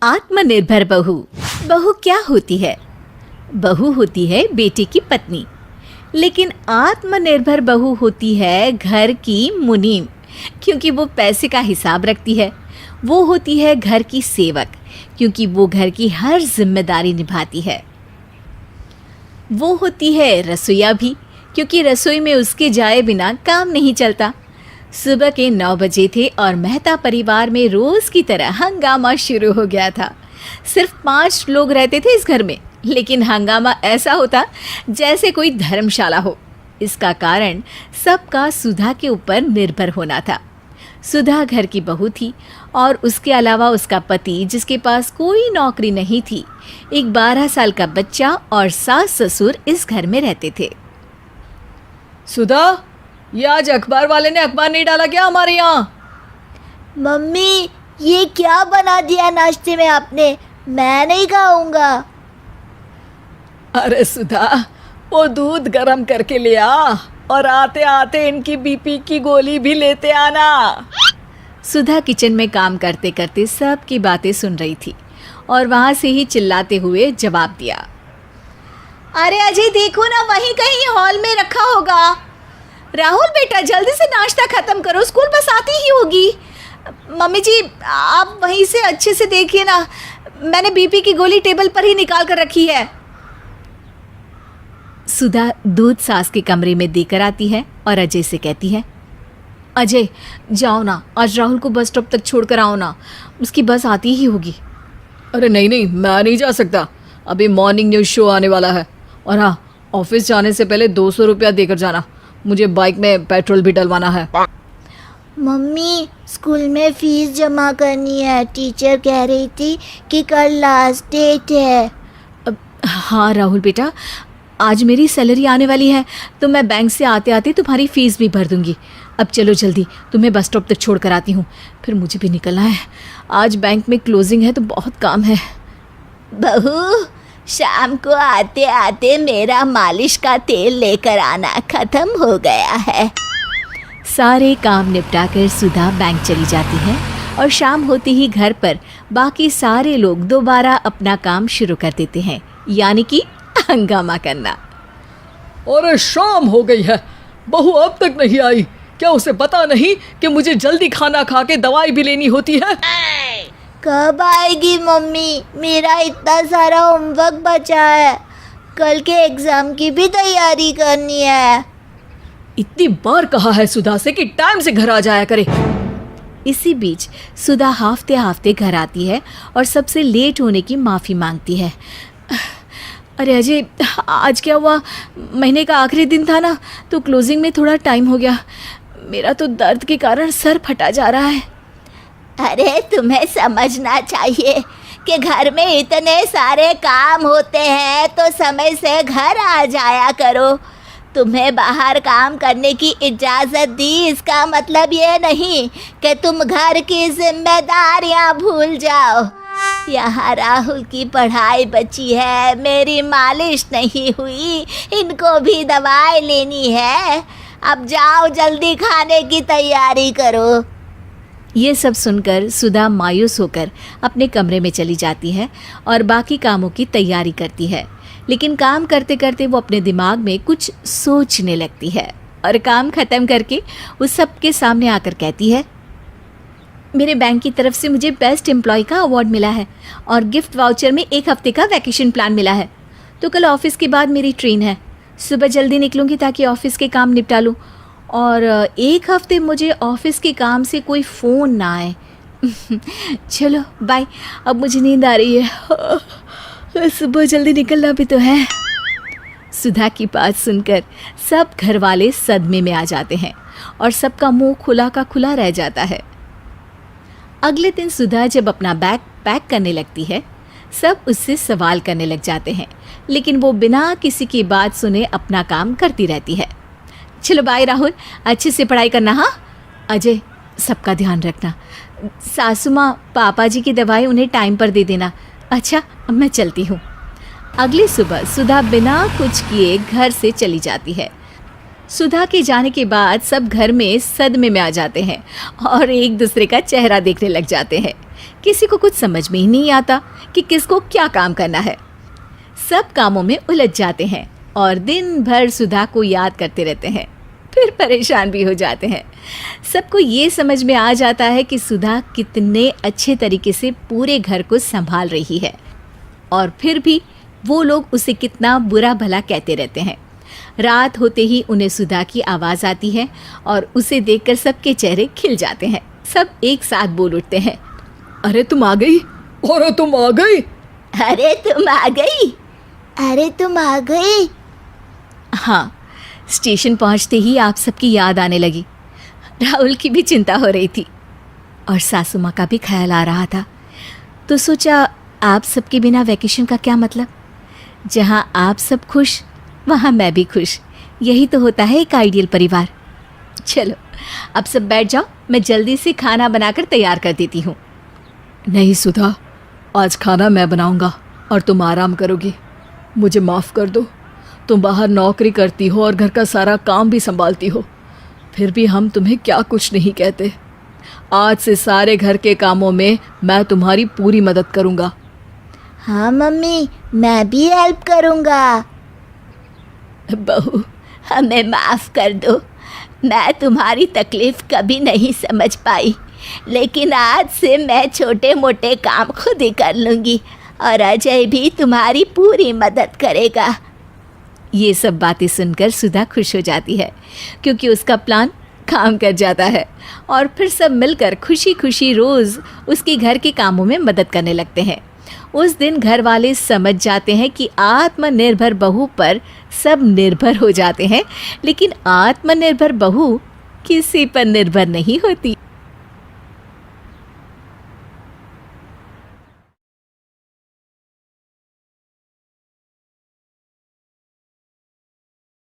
आत्मनिर्भर बहू। बहू क्या होती है? बहू होती है बेटे की पत्नी, लेकिन आत्मनिर्भर बहू होती है घर की मुनीम, क्योंकि वो पैसे का हिसाब रखती है। वो होती है घर की सेवक, क्योंकि वो घर की हर जिम्मेदारी निभाती है। वो होती है रसोइया भी, क्योंकि रसोई में उसके जाए बिना काम नहीं चलता। सुबह के 9 बजे थे और मेहता परिवार में रोज़ की तरह हंगामा शुरू हो गया था। सिर्फ 5 लोग रहते थे इस घर में, लेकिन हंगामा ऐसा होता जैसे कोई धर्मशाला हो। इसका कारण सबका सुधा के ऊपर निर्भर होना था। सुधा घर की बहू थी और उसके अलावा उसका पति, जिसके पास कोई नौकरी नहीं थी, एक 12 साल का बच्चा और सास ससुर इस घर में रहते थे। सुधा, ये आज अखबार वाले ने अखबार नहीं डाला क्या हमारे यहाँ? मम्मी, ये क्या बना दिया नाश्ते में आपने? मैं नहीं खाऊंगा। अरे सुधा, वो दूध गरम करके ले आ और आते आते इनकी बीपी की गोली भी लेते आना। सुधा किचन में काम करते करते सबकी बातें सुन रही थी और वहाँ से ही चिल्लाते हुए जवाब दिया। अरे अजय, देखो ना, वहीं कहीं हॉल में रखा होगा। राहुल बेटा, जल्दी से नाश्ता खत्म करो, स्कूल बस आती ही होगी। मम्मी जी, आप वहीं से अच्छे से देखिए ना, मैंने बीपी की गोली टेबल पर ही निकाल कर रखी है। सुधा दूध सास के कमरे में देकर आती है और अजय से कहती है, अजय जाओ ना, आज राहुल को बस स्टॉप तक छोड़ कर आओ ना, उसकी बस आती ही होगी। अरे नहीं नहीं, मैं नहीं जा सकता, अभी मॉर्निंग न्यूज़ शो आने वाला है। और हाँ, ऑफिस जाने से पहले 200 रुपया देकर जाना, मुझे बाइक में पेट्रोल भी डलवाना है। मम्मी, स्कूल में फीस जमा करनी है, टीचर कह रही थी कि कल लास्ट डेट है। हाँ राहुल बेटा, आज मेरी सैलरी आने वाली है, तो मैं बैंक से आते आते तुम्हारी फ़ीस भी भर दूंगी। अब चलो जल्दी, तुम्हें बस स्टॉप तक छोड़ कर आती हूँ, फिर मुझे भी निकलना है। आज बैंक में क्लोजिंग है तो बहुत काम है। बहू, शाम को आते आते मेरा मालिश का तेल लेकर आना, ख़त्म हो गया है। सारे काम निपटाकर सुधा बैंक चली जाती है और शाम होते ही घर पर बाकी सारे लोग दोबारा अपना काम शुरू कर देते हैं, यानी कि हंगामा करना। अरे शाम हो गई है, बहू अब तक नहीं आई। क्या उसे पता नहीं कि मुझे जल्दी खाना खा के दवाई भी लेनी होती है? कब आएगी मम्मी? मेरा इतना सारा होमवर्क बचा है, कल के एग्ज़ाम की भी तैयारी करनी है। इतनी बार कहा है सुधा से कि टाइम से घर आ जाया करे। इसी बीच सुधा हाफते हाफते घर आती है और सबसे लेट होने की माफ़ी मांगती है। अरे अजय, आज क्या हुआ, महीने का आखिरी दिन था ना, तो क्लोजिंग में थोड़ा टाइम हो गया। मेरा तो दर्द के कारण सर फटा जा रहा है। अरे तुम्हें समझना चाहिए कि घर में इतने सारे काम होते हैं, तो समय से घर आ जाया करो। तुम्हें बाहर काम करने की इजाज़त दी, इसका मतलब ये नहीं कि तुम घर की जिम्मेदारियां भूल जाओ। यहाँ राहुल की पढ़ाई बची है, मेरी मालिश नहीं हुई, इनको भी दवाई लेनी है। अब जाओ, जल्दी खाने की तैयारी करो। ये सब सुनकर सुधा मायूस होकर अपने कमरे में चली जाती है और बाकी कामों की तैयारी करती है। लेकिन काम करते करते वो अपने दिमाग में कुछ सोचने लगती है और काम ख़त्म करके उस सब के सामने आकर कहती है, मेरे बैंक की तरफ से मुझे बेस्ट एम्प्लॉय का अवार्ड मिला है और गिफ्ट वाउचर में 1 हफ्ते का वैकेशन प्लान मिला है। तो कल ऑफिस के बाद मेरी ट्रेन है, सुबह जल्दी निकलूँगी ताकि ऑफिस के काम निपटा लूँ, और 1 हफ्ते मुझे ऑफिस के काम से कोई फ़ोन ना आए। चलो बाय, अब मुझे नींद आ रही है, सुबह जल्दी निकलना भी तो है। सुधा की बात सुनकर सब घर वाले सदमे में आ जाते हैं और सबका मुंह खुला का खुला रह जाता है। अगले दिन सुधा जब अपना बैग पैक करने लगती है, सब उससे सवाल करने लग जाते हैं, लेकिन वो बिना किसी की बात सुने अपना काम करती रहती है। चलो बाय राहुल, अच्छे से पढ़ाई करना। हाँ अजय, सबका ध्यान रखना। सासू माँ पापा जी की दवाई उन्हें टाइम पर दे देना। अच्छा, अब मैं चलती हूँ। अगली सुबह सुधा बिना कुछ किए घर से चली जाती है। सुधा के जाने के बाद सब घर में सदमे में आ जाते हैं और एक दूसरे का चेहरा देखने लग जाते हैं। किसी को कुछ समझ में ही नहीं आता कि किसको क्या काम करना है। सब कामों में उलझ जाते हैं और दिन भर सुधा को याद करते रहते हैं, फिर परेशान भी हो जाते हैं। सबको ये समझ में आ जाता है कि सुधा कितने अच्छे तरीके से पूरे घर को संभाल रही है, और फिर भी वो लोग उसे कितना बुरा भला कहते रहते हैं। रात होते ही उन्हें सुधा की आवाज़ आती है और उसे देखकर सबके चेहरे खिल जाते हैं। सब एक साथ बोल उठते हैं, अरे तुम आ गई, अरे तुम आ गई। अरे तुम आ गई, अरे तुम आ गई। हाँ, स्टेशन पहुंचते ही आप सबकी याद आने लगी। राहुल की भी चिंता हो रही थी और सासू माँ का भी ख्याल आ रहा था। तो सोचा, आप सबके बिना वैकेशन का क्या मतलब। जहाँ आप सब खुश, वहाँ मैं भी खुश। यही तो होता है एक आइडियल परिवार। चलो अब सब बैठ जाओ, मैं जल्दी से खाना बनाकर तैयार कर देती हूँ। नहीं सुधा, आज खाना मैं बनाऊंगा और तुम आराम करोगी। मुझे माफ़ कर दो, तुम बाहर नौकरी करती हो और घर का सारा काम भी संभालती हो, फिर भी हम तुम्हें क्या कुछ नहीं कहते। आज से सारे घर के कामों में मैं तुम्हारी पूरी मदद करूंगा। हाँ मम्मी, मैं भी हेल्प करूँगा। बहू, हमें माफ़ कर दो, मैं तुम्हारी तकलीफ़ कभी नहीं समझ पाई, लेकिन आज से मैं छोटे मोटे काम खुद ही कर लूँगी और अजय भी तुम्हारी पूरी मदद करेगा। ये सब बातें सुनकर सुधा खुश हो जाती है, क्योंकि उसका प्लान काम कर जाता है और फिर सब मिलकर खुशी खुशी रोज़ उसके घर के कामों में मदद करने लगते हैं। उस दिन घर वाले समझ जाते हैं कि आत्मनिर्भर बहू पर सब निर्भर हो जाते हैं, लेकिन आत्मनिर्भर बहू किसी पर निर्भर नहीं होती।